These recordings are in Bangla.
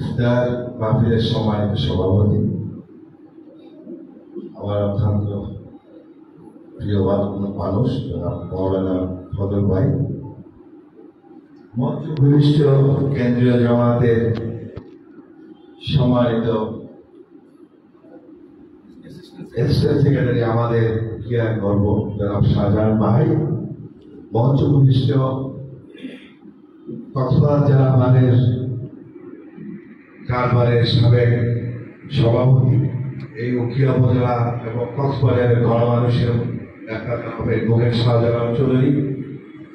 ইফতার মাহফিলের সম্মানিত সভাপতি, আমার অত্যন্ত প্রিয় মানুষ মৌলানা ফজল ভাই, মঞ্চ ভূমিষ্ঠ কেন্দ্রীয় জামাতের সম্মানিত অ্যাসিস্ট্যান্ট সেক্রেটারি, আমাদের ক্রীড়া গর্ব জনাব শাহজাহান ভাই, মঞ্চ ভূমিষ্ঠ কক্সবাজার জেলা আমাদের কারবারের সাবেক সভাপতি, এই উখিয়া উপজেলা এবং কক্সবাজারের গণমানুষের গোমের শাহজালাল চৌধুরী,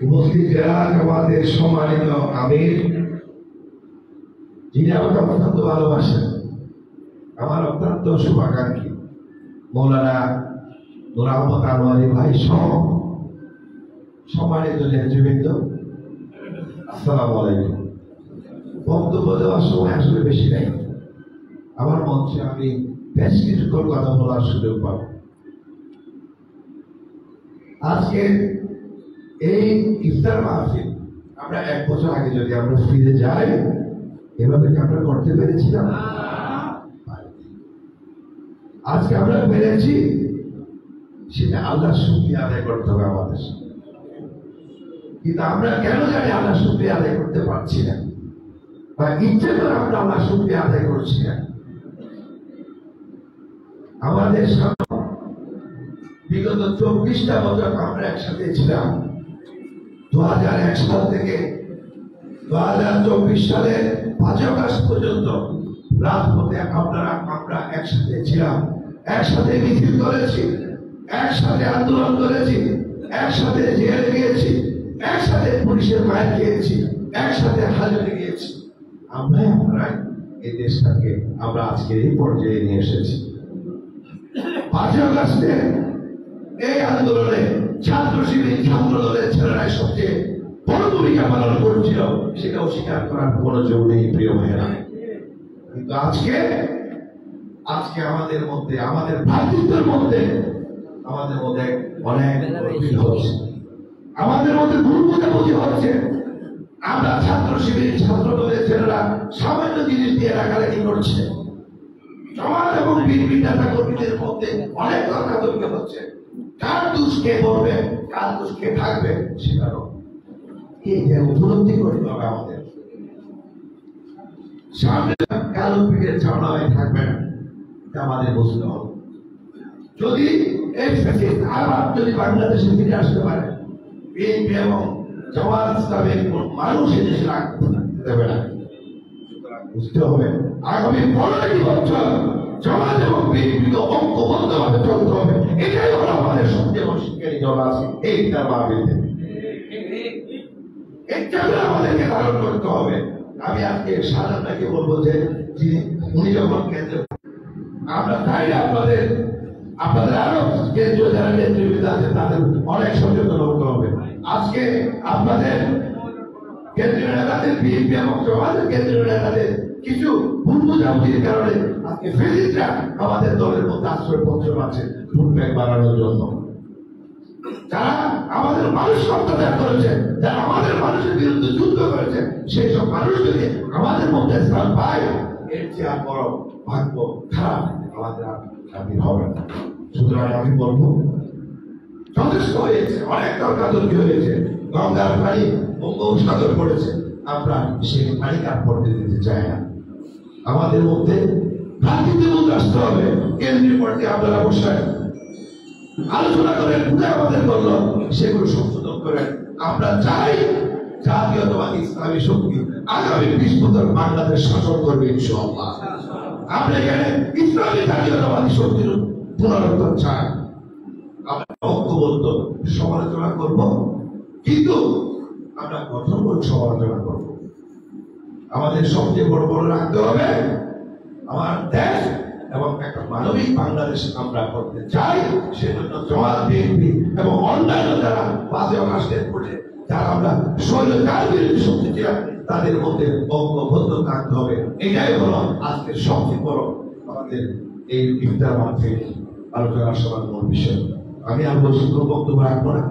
উপস্থিত জেলা আমাদের সম্মানিত আমির, যিনি আমাকে অত্যন্ত ভালোবাসেন, আমার অত্যন্ত শুভাকাঙ্ক্ষী মৌলানা নূর আহমদ আনোয়ারি ভাই সহ সম্মানিত নেতৃবৃন্দ, আসসালামু আলাইকুম। বক্তব্য দেওয়ার সময় আসলে বেশি নাই, আমার মঞ্চে আমি বেশ কিছুক্ষণ কথা বলার সুযোগ পাব। আজকে এই ইফতার মাহফিল আমরা 1 বছর আগে যদি আমরা ফিরে যাই, এভাবে কি আমরা করতে পেরেছিলাম? আজকে আমরা পেরেছি, সেটা আল্লাহর শুকরিয়া আদায় করতে হবে আমাদের। কিন্তু আমরা কেন জানি আল্লাহর শুকরিয়া আদায় করতে পারছি না, বা ইচ্ছে করে আমরা আল্লাহর শুকরিয়া আদায় করছি না। আমাদের বিগত 24টা বছর আমরা একসাথে ছিলাম। 2001 সাল থেকে 2024 সালের 5 আগস্ট পর্যন্ত রাজপথে আমরা একসাথে ছিলাম, একসাথে মিছিল করেছি, একসাথে আন্দোলন করেছি, একসাথে জেলে গিয়েছি, একসাথে পুলিশের মায়ের খেয়েছি, একসাথে হাজতে গিয়েছি। আমরাই এই দেশটাকে আমরা আজকের এই পর্যায়ে নিয়ে এসেছি। 5 আগস্টে এই আন্দোলনে ছাত্র শিবির, ছাত্র দলের ছেলেরাই সবচেয়ে বড় ভূমিকা পালন করছিল, সেটা অস্বীকার করার কোনো জোর নেই প্রিয় ভাইয়েরা। কিন্তু আজকে আমাদের মধ্যে, আমাদের ভ্রাতৃত্বের মধ্যে, আমাদের মধ্যে অনেক ভুল হচ্ছে, আমাদের মধ্যে ভুল বোঝাবুঝি হচ্ছে। আমরা ছাত্র শিবির, ছাত্র দলের ছেলেরা সামান্য জিনিস দিয়ে রাগারাগি করছে, জামাত এবং বিএনপি নেতা কর্মীদের মধ্যে অনেক তর্কাতর্ক হচ্ছে। কার দোষ কে বলবে, কার দোষ কে থাকবে, সেটারও এই যে উপলব্ধি করতে হবে আমাদের। সামনে কালো পিঠের ছাড়া থাকবে না, এটা আমাদের বুঝতে হবে। যদি এই ফ্যাসিস্ট আবার যদি বাংলাদেশে ফিরে আসতে পারে, বিএনপি এবং জামাত ইসলামের মানুষ এদেশে রাখতে দেবে না। বুঝতে হবে আগামী 15টি বছর জামাত এবং বিএনপিকে ঐক্যবদ্ধভাবে চলতে হবে। এটাই হলো আমাদের সবচেয়ে শিক্ষারী দল আছে এই তার মাহফিলে, এটা আমাদেরকে ধারণ করতে হবে। আমি আজকে সাধারণকে বলবো যে উনি যখন কেন্দ্রে, আমরা চাই আপনাদের আরো কেন্দ্রীয় যারা নেতৃবৃন্দ আছে তাদের অনেক সচেতন হতে হবে। আজকে আপনাদের কেন্দ্রীয় নেতাদের, বিএনপি এবং জামাতের কেন্দ্রীয় নেতাদের কিছু ভুল বোঝাবুঝির কারণে আজকে ফেসিস্টরা আমাদের দলের মধ্যে আশ্রয়পত্র আছে ভোট ব্যাংক বাড়ানোর জন্য। যারা আমাদের মানুষ হত্যা করেছে, যারা আমাদের মানুষের বিরুদ্ধে যুদ্ধ করেছে, সেই সব মানুষ যদি আমাদের মধ্যে স্থান পায়, এর চেয়ে আর বড় ভাগ্য খারাপ আমাদের আর হবে না। সুতরাং আমি বলবো যথেষ্ট হয়েছে, অনেক তর্কাতর্কি হয়েছে, গঙ্গার পানি বঙ্গোপসাগর পড়েছে, আমরা সেই পানি কাট পড়তে দিতে চাই না। আমাদের মধ্যে ভ্রাতৃত্ববোধ আসতে হবে। কেন্দ্রীয় পর্যায়ে আপনারা বসে আলোচনা করেন, কোথায় আমাদের করলো সেগুলো সংশোধন করেন। আমরা চাই জাতীয়তাবাদী ইসলামী শক্তি আগামী 20 বছর বাংলাদেশ শাসন করবে ইনশাআল্লাহ। আমরা এখানে ইসলামী জাতীয়তাবাদী শক্তির পুনরুত্থান চাই। আমরা ঐক্যবদ্ধ সমালোচনা করব, কিন্তু আমরা গঠনমূলক সমালোচনা করব। আমাদের সবচেয়ে বড় রাখতে হবে আমার দেশ এবং একটা মানবিক বাংলাদেশ আমরা করতে চাই। সেজন্য জামাত, বিএনপি এবং অন্যান্য যারা 5 আগস্টের পরে যারা আমরা স্বৈরাচার বিরোধী শক্তি ছিলাম, তাদের মধ্যে ঐক্যবদ্ধ থাকতে হবে। এটাই হলো আজকের সবচেয়ে বড় আমাদের এই ইফতার মাহফিল আলোচনার সবার মূল বিষয়। আমি আর বেশি কোনো বক্তব্য রাখবো না।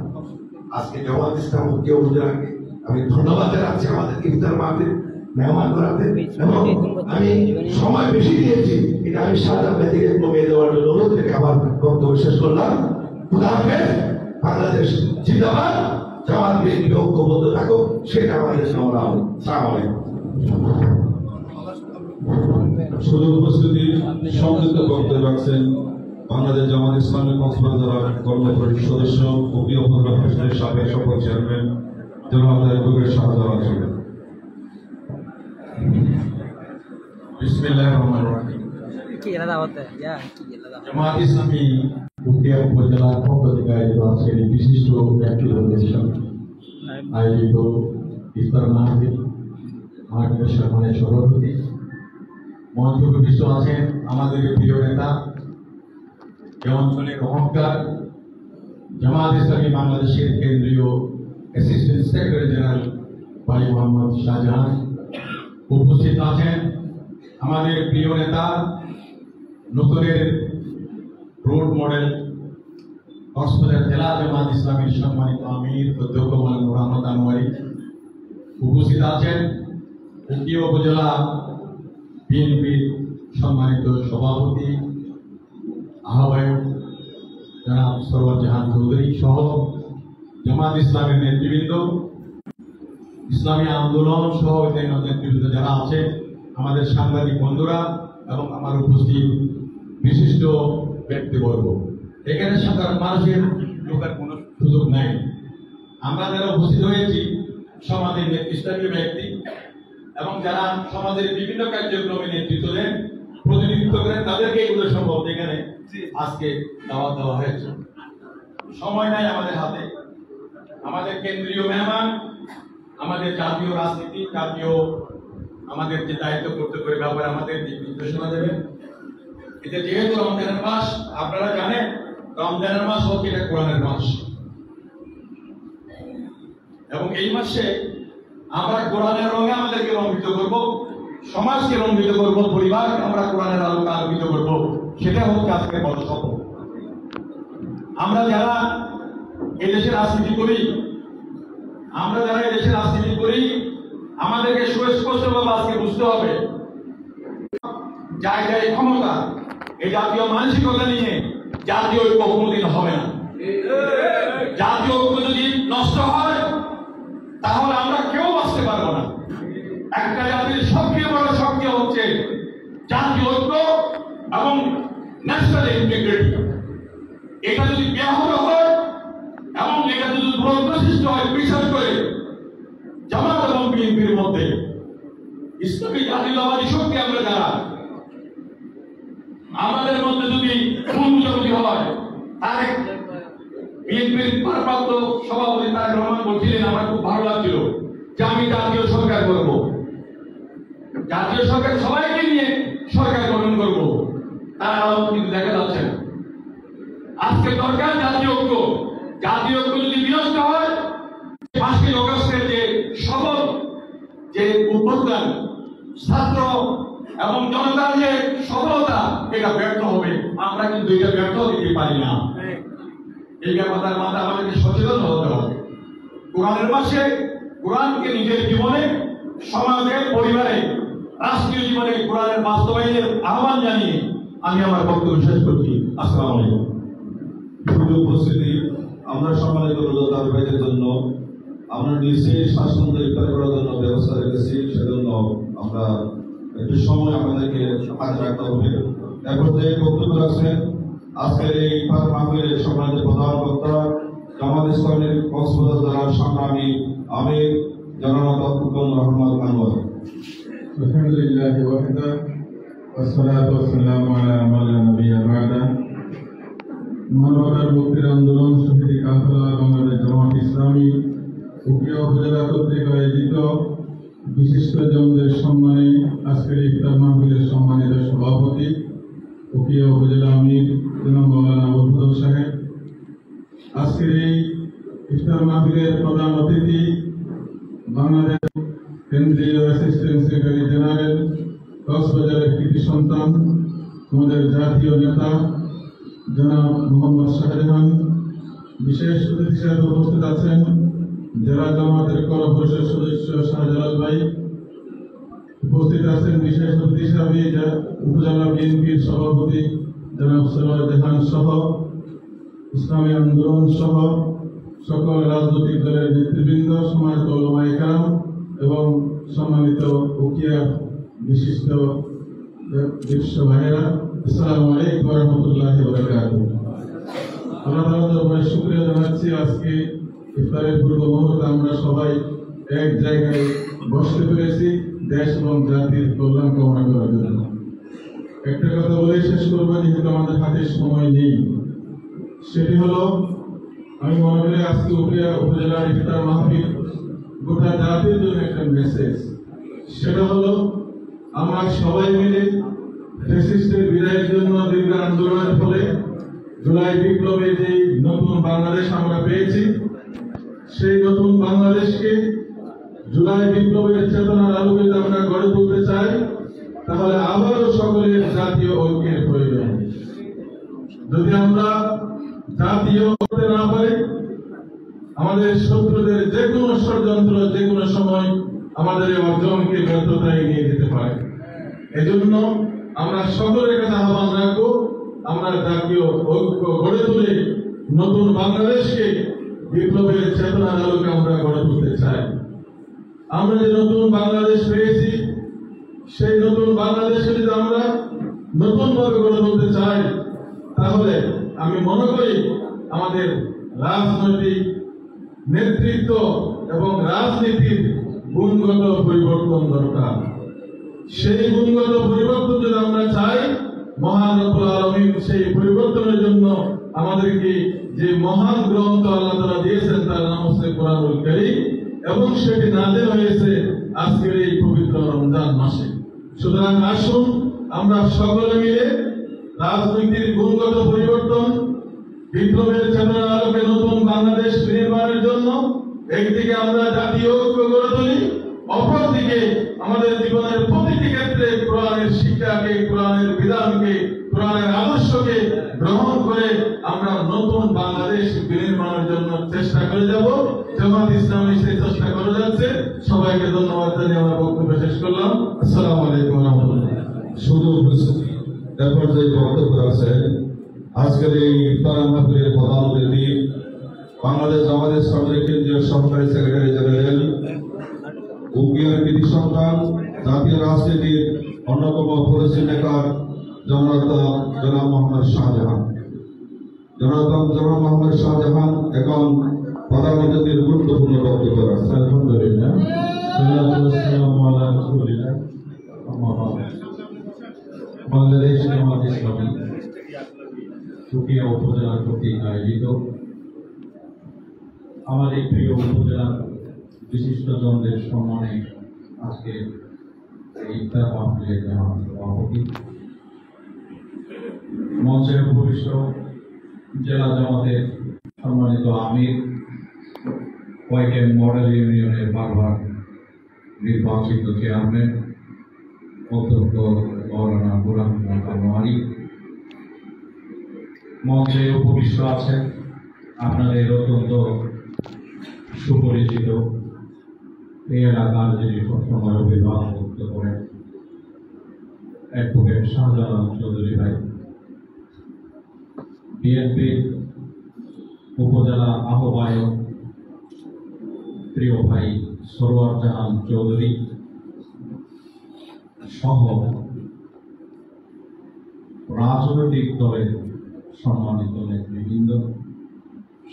আজকে জামাত ইসলাম কেউ বুঝে রাখে, আমি ধন্যবাদ জানাচ্ছি আমাদের ইফতার মাহফিল মেহমান করাতে, এবং আমি সময় বেশি দিয়েছি, এটা আমি সাদা ব্যাধিকে কমিয়ে দেওয়ার জন্য অনুরোধ রেখে আবার বক্তব্য শেষ করলাম। খুদা হাফেজ। বাংলাদেশ জিন্দাবাদ। জামাত বিএনপি ঐক্যবদ্ধ থাকুক, সেটা আমাদের সংগ্রাম। আসসালামু আলাইকুম। শুধু উপস্থিতি সংযুক্ত বক্তব্য রাখছেন বাংলাদেশ জামাত ইসলামী কক্সবাজার কর্মকর্তা সদস্য ও প্রিয় উপজেলা পরিষদের সাবেক সফল চেয়ারম্যান জনাব অ্যাডভোকেট শাহজালাল আছেন। বিসমিল্লাহির রহমানির রহিম। জামাত ইসলামী উখিয়া উপজেলার পক্ষ থেকে আয়োজিত আজকের এই বিশিষ্ট ব্যক্তিগত অনুষ্ঠান আয়োজিত ইফতার মাহফিল মাহফিলের সম্মানের সভাপতি মঞ্চ উপবিষ্ট আছেন আমাদের প্রিয় নেতা এ অঞ্চলের অহংকার জামাত ইসলামী বাংলাদেশের কেন্দ্রীয় অ্যাসিস্ট্যান্ট সেক্রেটারি জেনারেল ভাই মোহাম্মদ শাহজাহান। উপস্থিত আছেন আমাদের প্রিয় নেতা নতুনের রোড মডেল কক্সবাজার জেলা জামাত ইসলামীর সম্মানিত আমির অধ্যক্ষ মৌলানা মোহাম্মদ আনোয়ারি। উপস্থিত আছেন উখিয়া উপজেলা বিএনপির সম্মানিত সভাপতি আহ্বায়ক জনাব সরওয়ার জাহান চৌধুরী সহ জামাত ইসলামের নেতৃবৃন্দ, ইসলামী আন্দোলন সহ অন্যান্য নেতৃবৃন্দ যারা আছে, আমাদের সাংবাদিক বন্ধুরা এবং আমার উপস্থিত বিশিষ্ট ব্যক্তিবর্গ। এখানে সাধারণ মানুষের ঢোকার কোনো সুযোগ নাই। আমরা যারা উপস্থিত হয়েছি সমাজের নেতৃস্থানীয় ব্যক্তি এবং যারা সমাজের বিভিন্ন কার্যক্রমে নেতৃত্ব দেন, প্রতিনিধিত্ব করেন, তাদেরকে এগুলো সম্ভব এখানে আজকে দাওয়াত দেওয়া হয়েছে। সময় নাই আমাদের হাতে। আমাদের কেন্দ্রীয় মেহমান, আমাদের জাতীয় রাজনীতি, জাতীয় আমাদের যে দায়িত্ব করতে করে ব্যাপারে আমাদের যে নির্দেশনা দেবেন, এটা যেহেতু রমজানের মাস, আপনারা জানেন রমজানের মাস হোক এটা কোরআনের মাস, এবং এই মাসে আমরা কোরআনের রঙে আমাদেরকে রঞ্জিত করব, সমাজকে রঞ্জিত করব, পরিবারকে আমরা কোরআনের আলোকে আলোকিত করব, সেটা হচ্ছে আজকে বড় সফল। আমরা যারা এদেশের রাজনীতি করি, আমাদেরকে সুস্পষ্টভাবে আজকে বুঝতে হবে জায়গায় ক্ষমতা, এই জাতীয় মানসিকতা নিয়ে জাতীয় ঐক্য কোনোদিন হবে না। জাতীয় ঐক্য যদি নষ্ট হয় তাহলে আমরা কেউ বাঁচতে পারবো না। একটা জাতির সবচেয়ে বড় শক্তি হচ্ছে জাতীয় ঐক্য এবং ন্যাশনাল ইন্টিগ্রিটি। এটা যদি ব্যাহত হয় এবং এটা যদি দূরত্ব সৃষ্টি হয়, বিশেষ করে জামাত এবং বিএনপির মধ্যে, ইসলামী জাতীয়তাবাদী শক্তি আমরা যারা, আমাদের মধ্যে যদি বুঝাবুঝি হয়, তারেক বিএনপির ভারপ্রাপ্ত সভাপতি তারেক রহমান বলছিলেন, আমার খুব ভালো লাগছিল যে আমি জাতীয় সরকার করব, জাতীয় সরকার সবাইকে নিয়ে সরকার গঠন করব। তারাও কিন্তু দেখা যাচ্ছে না। আজকে দরকার জাতীয় ঐক্য। জাতীয় ঐক্য যদি বিনষ্ট হয়, 5ই আগস্টের যে সফল যে উদ্বোধন, ছাত্র এবং জনতার যে সফলতা, এটা ব্যর্থ হবে। আমরা কিন্তু এটা ব্যর্থ দিতে পারি না। এই ব্যাপারটার মাঝে আমাদেরকে সচেতন হতে হবে। কোরআনের মাসে কোরআনকে নিজের জীবনে, সমাজে, পরিবারে, রাষ্ট্রীয় জীবনে কোরআনের বাস্তবায়নের আহ্বান জানিয়ে আমি আমার বক্তব্য শেষ করছি। আসসালামু আলাইকুম। শুধু উপস্থিতি আমরা সম্মানিত রোজাদার ভাইদের জন্য আমরা নিজে স্বাচ্ছন্দ্য ইফতার করার জন্য ব্যবস্থা রেখেছি, সেজন্য আমরা একটু সময় আমাদেরকে হাতে রাখতে হবে। এখন যে বক্তব্য রাখছেন আজকের এই ইফতার মাহফিলের সম্মানিত প্রধান বক্তা জামাত ইসলামের কক্সবাজার জেলার সংগ্রামী আমির জনাব আব্দুল রহমান আনোয়ার। আলহামদুলিল্লাহ ওয়াহদা ওয়াসসালাতু ওয়াসসালামু আলা মান লা নাবিয়্যা বা'দা। মানবতার মুক্তির আন্দোলন শহীদ কাফেলা বাংলাদেশ জামাত ইসলামী উখিয়া উপজেলা কর্তৃক আয়োজিত বিশিষ্টজনদের সম্মানে আজকের ইফতার মাহফিলের সম্মানিত সভাপতি উখিয়া উপজেলা আমির জনাব মৌলানা আবুল ফজল সাহেব, আজকের এই ইফতার মাহফিলের প্রধান অতিথি বাংলাদেশ কেন্দ্রীয় অ্যাসিস্ট্যান্ট সেক্রেটারি জেনারেল কক্সবাজারের কৃতি সন্তান আমাদের জাতীয় নেতা জনাব মোহাম্মদ শাহজাহান। বিশেষ অতিথি হিসেবে উপস্থিত আছেন জেলা জামাতের কর পরিষদ সদস্য শাহজালাল ভাই, উপস্থিত আছেন বিশেষ অতিথি হিসাবে উপজেলা বিএনপির সভাপতি জনাব সরওয়ার জাহান সহ ইসলামী আন্দোলন সহ সকল রাজনৈতিক দলের নেতৃবৃন্দ, সম্মানিত ওলামায়ে কেরাম এবং সম্মানিত উকিয়া বিশিষ্ট বিশ্ব ভাইয়েরা, আসসালামু আলাইকুম ওয়া রাহমাতুল্লাহি ওয়া বারাকাতুহু। আল্লাহ তাআলার দরবারে শুকরিয়া জানাচ্ছি, আজকে ইফতারের পূর্ব মুহূর্তে আমরা সবাই এক জায়গায় বসতে পেরেছি দেশ এবং জাতির কল্যাণ কামনা করার জন্য। একটা কথা বলে শেষ করবো, যেহেতু আমাদের হাতে সময় নেই, সেটি হলো আমি মনে করি আজকে উপজেলার ইফতার মাহফিল গোটা জাতির জন্য একটা মেসেজ। সেটা হলো আমরা সবাই মিলে ফ্যাসিস্টের বিদায়ের জন্য দীর্ঘ আন্দোলনের ফলে জুলাই বিপ্লবে যে নতুন বাংলাদেশ আমরা পেয়েছি, সেই নতুন বাংলাদেশকে জুলাই বিপ্লবের চেতনার আলোকে আমরা গড়ে তুলতে চাই, তাহলে আবারও সকলের জাতীয় ঐক্যের প্রয়োজন। যদি আমরা জাতীয় করতে না পারি, আমাদের শত্রুদের যে কোনো ষড়যন্ত্র যে কোনো সময় আমাদের এই অর্জনকে ব্যর্থতায় নিয়ে যেতে পারে। এজন্য আমরা সকলের কাছে আহ্বান রাখবো, আমরা জাতীয় ঐক্য গড়ে তুলে নতুন বাংলাদেশকে বিপ্লবের চেতনার আলোকে আমরা গড়ে তুলতে চাই। আমরা যে নতুন বাংলাদেশ পেয়েছি, সেই নতুন বাংলাদেশকে যদি আমরা নতুন ভাবে গড়ে তুলতে চাই, তাহলে আমি মনে করি আমাদের রাজনৈতিক নেতৃত্ব এবং রাজনীতির গুণগত পরিবর্তন দরকার। সেই গুণগত পরিবর্তন যদি আমরা চাই, মহান রব্বুল আলামিন সেই পরিবর্তনের জন্য আমাদেরকে যে মহান গ্রন্থ আল্লাহ তাআলা দিয়েছেন তার নাম হচ্ছে কোরআনুল কারীম, এবং সেটি নাযিল হয়েছে আজকের এই পবিত্র রমজান মাসে। সুতরাং আসুন আমরা সকলে মিলে রাজনীতির গুণগত পরিবর্তন, বিপ্লবের চেতনার আলোকে নতুন বাংলাদেশ নির্মাণের জন্য একদিকে আমরা জাতীয় ঐক্য গড়ে তুলি, অপরদিকে আমাদের জীবনের প্রতিটি ক্ষেত্রে কোরআনের শিক্ষাকে, কোরআনের বিধানকে, কোরআনের আদর্শকে গ্রহণ করে আমরা নতুন বাংলাদেশ বিনির্মাণের জন্য চেষ্টা করে যাব। জামাত ইসলামী সেই চেষ্টা করে যাচ্ছে। সবাইকে ধন্যবাদ জানিয়ে আমার বক্তব্য শেষ করলাম। আসসালামু আলাইকুম ওয়া রাহমাতুল্লাহ। শুধু এরপর যে বক্তব্য আছে, আজকের এই ইফতার মাহফিলের প্রধান অতিথি বাংলাদেশ জামাত ইসলামের কেন্দ্রীয় সহকারী সেক্রেটারি জেনারেল, উকিয়ার কৃতি সন্তান, জাতীয় রাজনীতির অন্যতম পরিচিত নেতা জনাব মোহাম্মদ শাহজাহান। জনাব মোহাম্মদ শাহজাহান এখন প্রধান অতিথির গুরুত্বপূর্ণ বক্তব্য রাখছেন। আলহামদুলিল্লাহ, সাল্লাল্লাহু আলা রাসূলিল্লাহ। বাংলাদেশ জামাত ইসলামী উকিয়া উপজেলা কর্তৃক আয়োজিত আমাদের প্রিয় উপজেলার বিশিষ্টজনদের সম্মানে আজকে এই ইফতার মাহফিলের সভাপতি, মঞ্চে উপবিষ্ট জেলা জামাতের সম্মানিত আমির, কয়েকজন মডেল ইউনিয়নের বারবার নির্বাচিত চেয়ারম্যান, অধ্যক্ষ মৌলানা গোলাম মোহাম্মদ, মঞ্চে উপবিষ্ট আছেন আপনাদের অত্যন্ত সুপরিচিত এই এলাকার যিনি সবসময় অভিভাবক মুক্ত করেন অ্যাডভোকেট শাহজালাল চৌধুরী ভাই, বিএনপি উপজেলা আহ্বায়ক প্রিয় ভাই সরওয়ার জাহান চৌধুরী সহ রাজনৈতিক দলের সম্মানিত নেতৃবৃন্দ,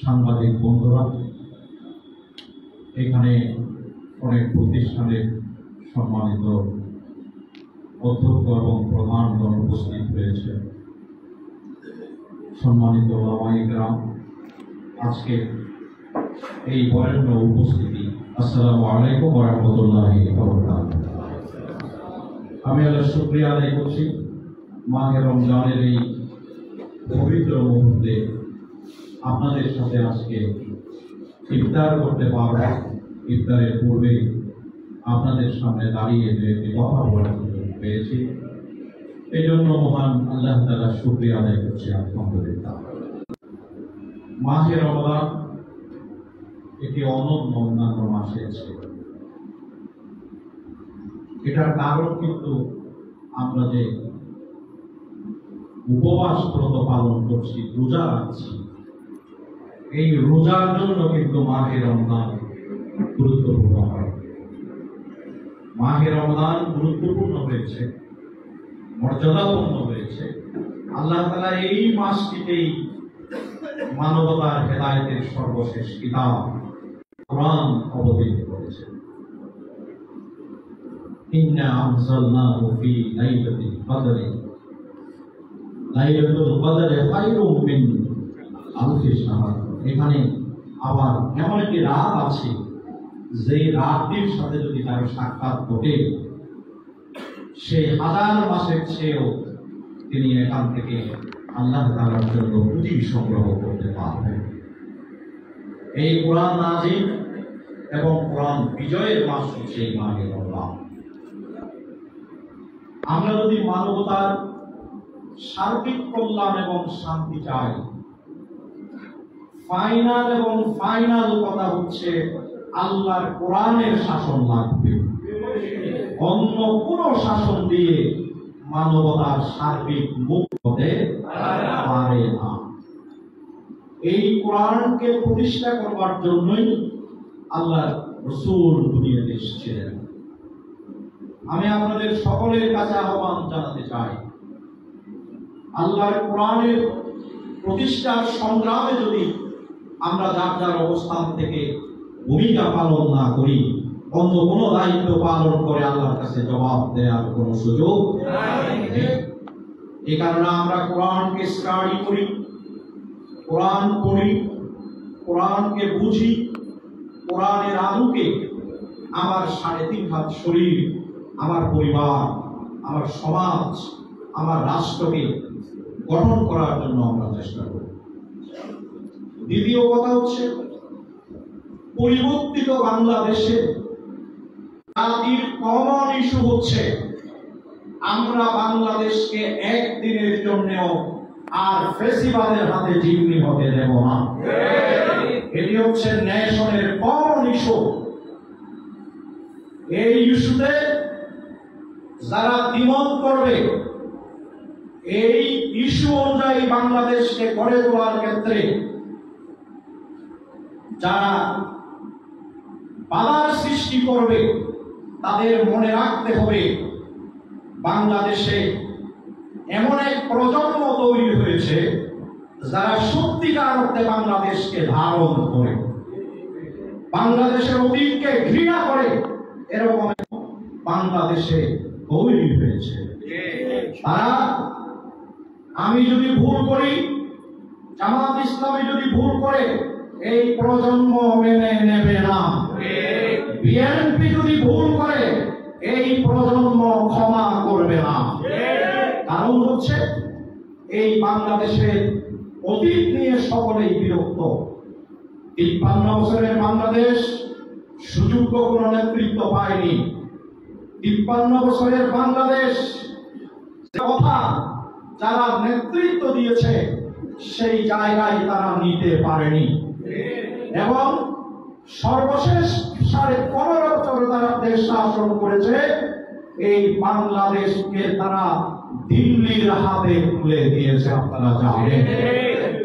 সাংবাদিক বন্ধুরা, এখানে অনেক প্রতিষ্ঠানের সম্মানিত অধ্যক্ষ এবং প্রধানগণ উপস্থিত হয়েছে, সম্মানিত ওলামায়ে কেরাম, আজকে এই বরেণ্য উপস্থিতি, আসসালামু আলাইকুম ওয়া রাহমাতুল্লাহি ওয়া বারাকাতুহু। আমি আল্লাহর শুকরিয়া আদায় করছি মাহে রমজানের এই পবিত্র মুহূর্তে আপনাদের সাথে আজকে ইফতার করতে পারবো। ইফতারের পূর্বে আপনাদের সামনে দাঁড়িয়ে যে কথা বলার সুযোগ পেয়েছি, এই জন্য মহান আল্লাহ তাআলার শুকরিয়া আদায় করছি আলহামদুলিল্লাহ। মাহে রমজান একটি অনন্য অন্যান্য মাসের চেয়ে এটার কারণ কিন্তু আমরা যে উপবাস ব্রত পালন করছি, রোজা রাখছি, এই রোজার জন্য কিন্তু মাহে রমজান গুরুত্বপূর্ণ হয়। মাহে রমজান গুরুত্বপূর্ণ হয়েছে, মর্যাদাপূর্ণ হয়েছে। আল্লাহ তাআলা এই মাসটিতেই মানবতার হেদায়েতের সর্বশেষ কিতাব কোরআন অবতীর্ণ করেছেন। ইন্না আনজালনাহু ফি লাইলাতিল কদর, লাইলাতুল কদরে খায়রুম মিন আলফি শাহর। এখানে আবার এমন একটি রাত আছে যে রাতের সাথে যদি কারো সাক্ষাৎ ঘটে, সেই হাজার মাসের চেয়েও তিনি এখান থেকে আল্লাহ তাআলার জন্য পুঁজি সংগ্রহ করতে পারবেন। এই কোরআন নাযিল এবং কোরআন বিজয়ের মাস হচ্ছে এই মাহে রমজান। আমরা যদি মানবতার সার্বিক কল্যাণ এবং শান্তি চাই, ফাইনাল কথা হচ্ছে আল্লাহর কোরআনের শাসন লাগবে। অন্য কোন শাসন দিয়ে মানবতার সার্বিক মুক্তি হতে পারে না। এই কোরআনকে প্রতিষ্ঠা করবার জন্যই আল্লাহর রাসূল দুনিয়াতে এসেছিলেন। আমি আপনাদের সকলের কাছে আহ্বান জানাতে চাই, আল্লাহর কোরআনের প্রতিষ্ঠার সংগ্রামে যদি আমরা যার যার অবস্থান থেকে ভূমিকা পালন না করি, অন্য কোনো দায়িত্ব পালন করে আল্লাহর কাছে জবাব দেওয়ার কোনো সুযোগ নেই। এই কারণে আমরা কোরআনকে স্টাডি করি, কোরআন পড়ি, কোরআনকে বুঝি, কোরআনের আলোকে আমার 3.5 হাত শরীর, আমার পরিবার, আমার সমাজ, আমার রাষ্ট্রকে গঠন করার জন্য আমরা চেষ্টা করি। দ্বিতীয় কথা হচ্ছে, পরিবর্তিত বাংলাদেশে জাতির কমন ইস্যু হচ্ছে আমরা বাংলাদেশকে একদিনের জন্যও আর ফেসিবাদের হাতে জিম্মি হতে দেব না। এটি হচ্ছে নেশনের কমন ইস্যু। এই ইস্যুতে যারা দ্বিমত করবে, এই ইস্যু অনুযায়ী বাংলাদেশকে গড়ে তোলার ক্ষেত্রে যারা বাধার সৃষ্টি করবে, তাদের মনে রাখতে হবে বাংলাদেশে এমন এক প্রজন্ম তৈরি হয়েছে যারা সত্যিকার অর্থে বাংলাদেশকে ধারণ করে, বাংলাদেশের অতীতকে ঘৃণা করে, এরকম বাংলাদেশে তৈরি হয়েছে। তারা, আমি যদি ভুল করি, জামাত ইসলামী যদি ভুল করে, এই প্রজন্ম মেনে নেবে না। বিএনপি যদি ভুল করে, এই প্রজন্ম ক্ষমা করবে না। কারণ হচ্ছে এই বাংলাদেশের অতীত নিয়ে সকলেই বিরক্ত। 53 বছরের বাংলাদেশ সুযোগ্য কোন নেতৃত্ব পায়নি। 53 বছরের বাংলাদেশ কথা যারা নেতৃত্ব দিয়েছে সেই জায়গায় তারা নিতে পারেনি, এবং সর্বশেষ 15.5 বছর তারা দেশ শাসন করেছে। এই বাংলাদেশকে তারা দিল্লির হাতে তুলে দিয়েছে, আপনারা জানেন।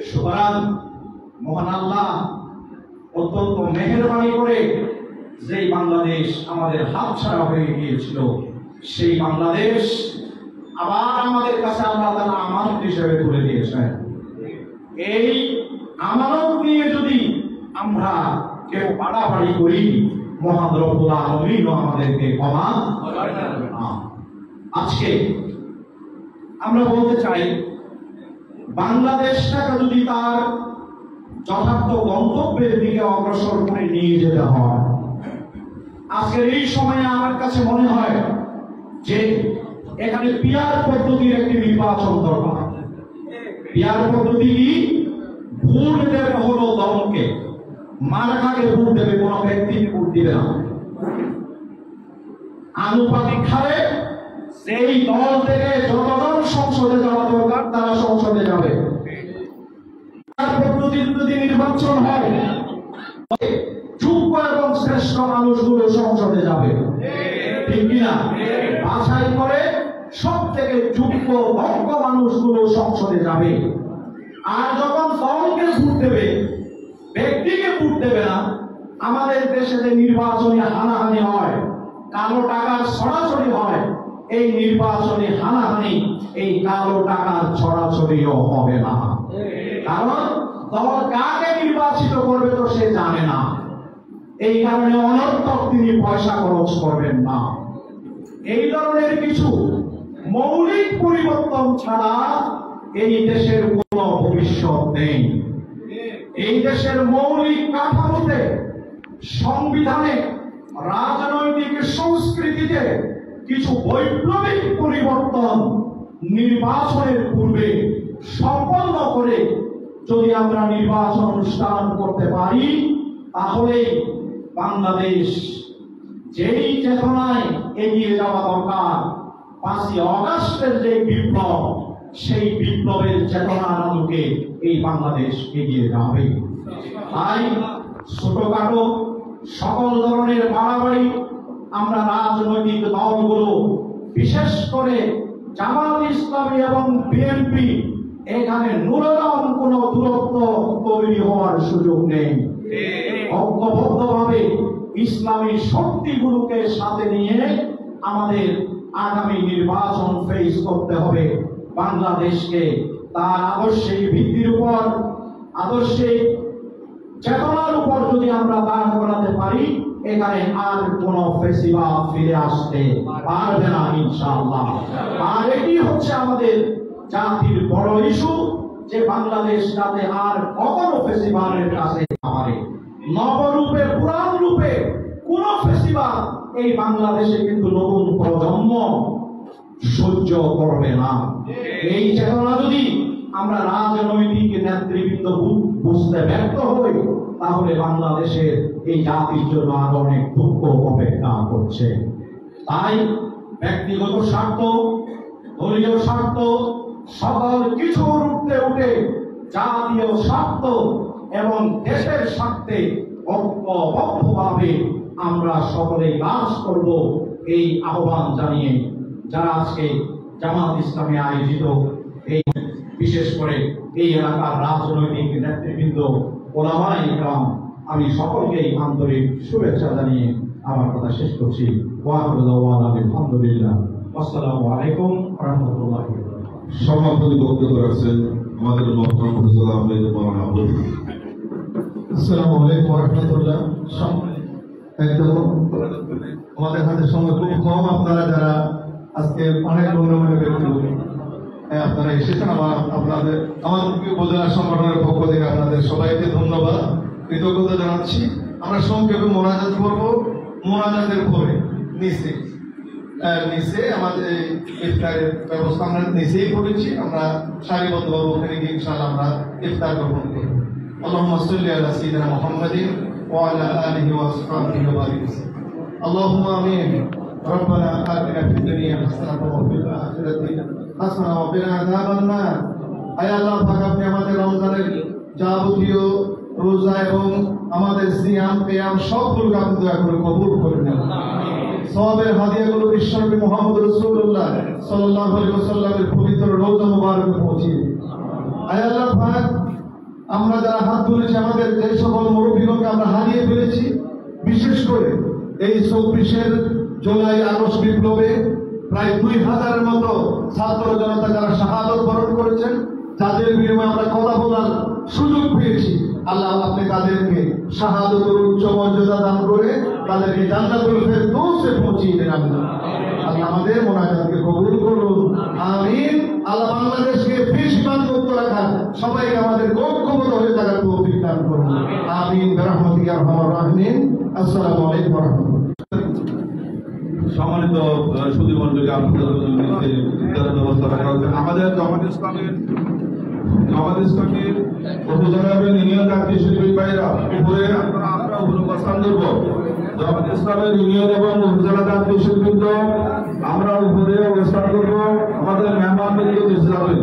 সুতরাং মহান আল্লাহ অত্যন্ত মেহেরবানি করে যে বাংলাদেশ আমাদের হাতছাড়া হয়ে গিয়েছিল, সেই বাংলাদেশ আবার আমাদের কাছে আল্লাহ তাআলা আমানত হিসেবে তুলে দিয়েছেন। এই আমানত নিয়ে যদি আমরা কেউ বাড়াবাড়ি করি, মহান রব্বুল আলামিন আমাদেরকে ক্ষমা করবেন না। আজকে আমরা বলতে চাই, বাংলাদেশটাকে যদি তার যথার্থ গন্তব্যের দিকে অগ্রসর করে নিয়ে যেতে হয়, আজকের এই সময়ে আমার কাছে মনে হয় যে এখানে পিয়ার পদ্ধতির একটি নির্বাচন দরকার। পিয়ার পদ্ধতি কি? ভোট দেবে হলো দলকে, মার্কাকে ভোট দেবে, কোন ব্যক্তিকে ভোট দিবে না। আনুপাতিক হারে সেই দল থেকে যতজন সংসদে যাওয়া দরকার তারা সংসদে যাবে। পদ্ধতির যদি নির্বাচন হয়, যোগ্য এবং শ্রেষ্ঠ মানুষগুলো সংসদে যাবে, ঠিক কিনা? কিনা? বাছাই করে সব থেকে যোগ্য ভোগ্য মানুষগুলো সংসদে যাবে। আর যখন দলকে ভোট দেবে, ব্যক্তিকে ভোট দেবে না। আমাদের দেশে যে নির্বাচনী হানাহানি হয়, কালো টাকার ছড়াছড়ি হয়, এই নির্বাচনী হানাহানি এই কালো টাকার ছড়াছড়িও হবে না। কারণ দল কাকে নির্বাচিত করবে তো সে জানে না। এই কারণে অনর্থক তিনি পয়সা খরচ করবেন না। এই ধরনের কিছু মৌলিক পরিবর্তন ছাড়া এই দেশের কোন ভবিষ্যৎ নেই। এই দেশের মৌলিক কাঠামোতে, সংবিধানে, রাজনৈতিক সংস্কৃতিতে কিছু বৈপ্লবিক পরিবর্তন নির্বাচনের পূর্বে সম্পন্ন করে যদি আমরা নির্বাচন অনুষ্ঠান করতে পারি, তাহলে বাংলাদেশ যেই চেতনায় এগিয়ে যাওয়া দরকার, 5ই আগস্টের যে বিপ্লব, সেই বিপ্লবের চেতনার আলোকে এই বাংলাদেশ এগিয়ে যাবে। তাই ছোটখাটো সকল ধরনের বাড়াবাড়ি আমরা রাজনৈতিক দলগুলো, বিশেষ করে জামাত ইসলামী এবং বিএনপি, এখানে ন্যূনতম কোন দূরত্ব তৈরি হওয়ার সুযোগ নেই। ঐক্যবদ্ধভাবে ইসলামী শক্তিগুলোকে সাথে নিয়ে আমাদের আগামী নির্বাচন ফেস করতে হবে। বাংলাদেশকে তার আদর্শিক ভিত্তির উপর, আদর্শিক চেতনার উপর যদি আমরা দাঁড় করাতে পারি, এখানে আর কোন ফেসিবাদ ফিরে আসতে পারবে না ইনশাআল্লাহ। আর এটি হচ্ছে আমাদের জাতির বড় ইস্যু, যে বাংলাদেশ যাতে আর কখনো ফেসিবাদের কাছে না পারে। নবরূপে, পুরাণ রূপে কোন ফেসিবাদ এই বাংলাদেশে কিন্তু নতুন প্রজন্ম সহ্য করবে না। এই চেতনা যদি আমরা রাজনৈতিক নেতৃবৃন্দ বুঝতে ব্যর্থ হই, তাহলে বাংলাদেশের এই জাতির জন্য আরো অনেক দুঃখ অপেক্ষা করছে। তাই ব্যক্তিগত স্বার্থ, দলীয় স্বার্থ, সকল কিছু রূপে উঠে জাতীয় স্বার্থ এবং দেশের স্বার্থে ঐক্যবদ্ধভাবে আমরা সকলে কাজ করব, এই আহ্বান জানিয়ে যারা আজকে জামাত ইসলামে আয়োজিত এই, বিশেষ করে এই এলাকার রাজনৈতিক নেতৃবৃন্দ, ওলামায়ে ইকরাম, আমি সকলকেই আন্তরিক শুভেচ্ছা জানিয়ে আমার কথা শেষ করছি। ওয়া আখিরু দাওয়ানা আলহামদুলিল্লাহ। আসসালামু আলাইকুম ওয়া রাহমাতুল্লাহি ওয়া বারাকাতুহু। সভাপতি বক্তব্য রাখছেন আমাদের মোহতরম হুজুর আহমেদ মাওলানা আবুল। আসসালামু আলাইকুম ওয়া রাহমাতুল্লাহ। একদম আমাদের হাতে সময় খুব কম। আপনারা যারা আজকে অনেক গণ্যমান্য ব্যক্তিত্ব আপনারা এসেছেন, আপনাদের আমার উপজেলা সংগঠনের পক্ষ থেকে আপনাদের সবাইকে ধন্যবাদ, কৃতজ্ঞতা জানাচ্ছি। আমরা সংক্ষেপে মোনাজাত করব। মোনাজাতের পরে নিচে আমাদের ইফতারের ব্যবস্থা আমরা নিচেই করেছি। আমরা সারিবদ্ধভাবে ওখানে গিয়ে ইনশাআল্লাহ আমরা ইফতার গ্রহণ করব। আল্লাহুম্মা সাল্লি আলা সাইয়্যিদিনা মুহাম্মাদিন ওয়া আলা আলিহি ওয়া আসহাবিহি ওয়া বারিক ওয়াসাল্লাম। আল্লাহুম্মা আমিন। ربنا آتنا في الدنيا حسنة وفي الآخرة حسنة وقنا عذاب النار। আয় আল্লাহ পাক, আপনি আমাদের রমজানের যাবতীয় রোজা এবং আমাদের সিয়াম কিয়াম সবগুলোকে আপনি দয়া করে কবুল করে নেন। সওয়াবের হাদিয়াগুলো বিশ্বনবী মুহাম্মদ রাসূলুল্লাহ সাল্লাল্লাহু আলাইহি ওয়াসাল্লামের পবিত্র রওজা মুবারকে পৌঁছিয়ে দিন। আয় আল্লাহ পাক, আমরা যারা হাত তুলেছি, আমাদের যে সকল মুরব্বীগণকে আমরা হারিয়ে ফেলেছি, বিশেষ করে এই 24 জুলাই আগস্ট বিপ্লবে প্রায় 2000-এর মতো ছাত্র জনতা যারা শাহাদত বরণ করেছেন, যাদের বিনিময়ে আমরা কথা বলার সুযোগ পেয়েছি, আল্লাহ আপনি তাদেরকে শাহাদতের উচ্চ মর্যাদা দান করে তাদেরকে জান্নাতুল ফেরদৌসে পৌঁছিয়ে দেন। আল্লাহ আমাদের মোনাজাতকে কবুল করুন, আমিন। আল্লাহ বাংলাদেশকে বেশিরভাগ মুক্ত রাখার, সবাইকে আমাদের ঐক্যবদ্ধ হয়ে থাকার তৌফিক দান করুন, আমিন। বিরহমাতিকা ইয়া আরহামার রাহিমিন। আসসালামু আলাইকুম ওয়া রাহমাতুল্লাহ। সম্মানিত সুধী মন্ডলী, আপনাদের ব্যবস্থা রাখা হচ্ছে। আমাদের জামাত ইসলামের উপজেলা ইউনিয়ন জাতীয় শিল্পী ভাইরা উপরে আমরা উপরে অবস্থান করব। জামাত ইসলামের ইউনিয়ন এবং উপজেলা জাতীয় শিল্পী আমরা উপরে অবস্থান করব। আমাদের মেহমানদের যাবেন।